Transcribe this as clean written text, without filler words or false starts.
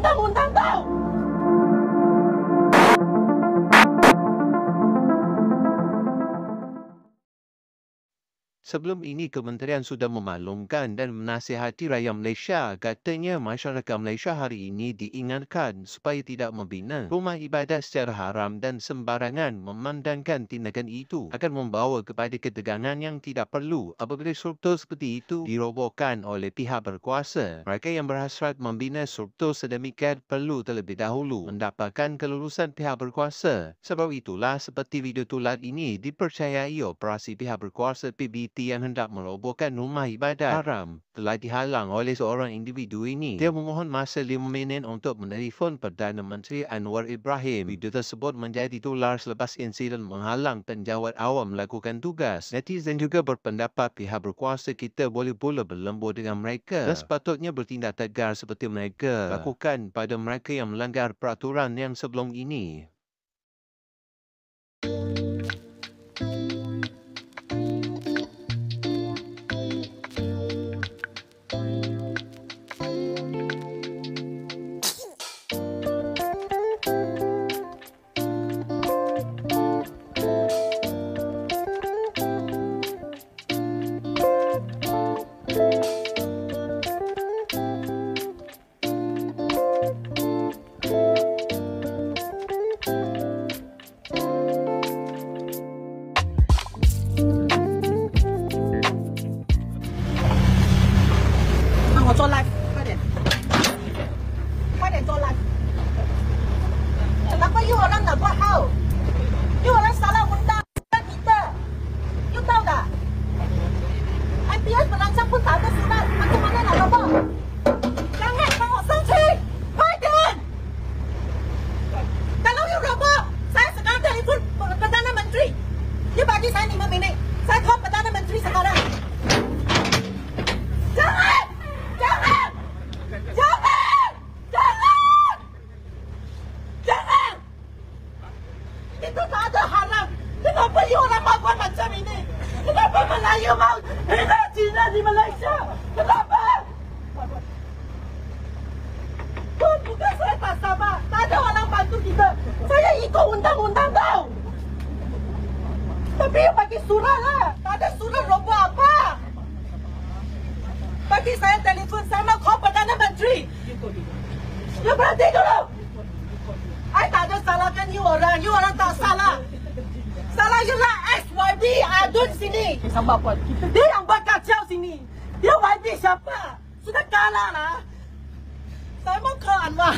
undang-undang tau. Sebelum ini, Kementerian sudah memaklumkan dan menasihati rakyat Malaysia. Katanya masyarakat Malaysia hari ini diingatkan supaya tidak membina rumah ibadat secara haram dan sembarangan, memandangkan tindakan itu akan membawa kepada ketegangan yang tidak perlu apabila struktur seperti itu dirobohkan oleh pihak berkuasa. Mereka yang berhasrat membina struktur sedemikian perlu terlebih dahulu mendapatkan kelulusan pihak berkuasa. Sebab itulah seperti video tular ini dipercayai operasi pihak berkuasa PBT yang hendak merobohkan rumah ibadat haram telah dihalang oleh seorang individu ini. Dia memohon masa 5 minit untuk menelefon Perdana Menteri Anwar Ibrahim. Video tersebut menjadi tular selepas insiden menghalang penjawat awam melakukan tugas. Netizen juga berpendapat pihak berkuasa kita boleh pula berlembur dengan mereka dan sepatutnya bertindak tegar seperti mereka lakukan pada mereka yang melanggar peraturan yang sebelum ini.做 live， 快点，快点做 live。Kenapa you orang nak buat hal? You orang salah undang kita. You tahu tak? MPS merancang pun tak ada surat. Macam mana nak robok? Jangan bawa sangsi. 快点！ Kalau you robok, saya sekarang telefon Perdana Menteri. You bagi saya 5 minit. Saya call Perdana Menteri sekarang. Jangan! Jangan! Jangan! Jangan! Jangan! Itu tak ada haram. Kenapa you orang mau buat macam ini? Kenapa Melayu mau hina Cina di Malaysia? Kenapa? Bukan saya tak sabar. Tak ada orang bantu kita. Saya ikut undang-undang tau. Tapi you bagi surat lah. Tak ada surat roboh apa. Bagi saya telefon, saya mau call Perdana Menteri. You berhenti dulu. I tak ada salahkan you orang tak salah. Salah you lah XYB adun sini. Sama apa? Dia yang buat kacau sini. Dia YB siapa? Sudah kalah lah. Saya mau call Anwar.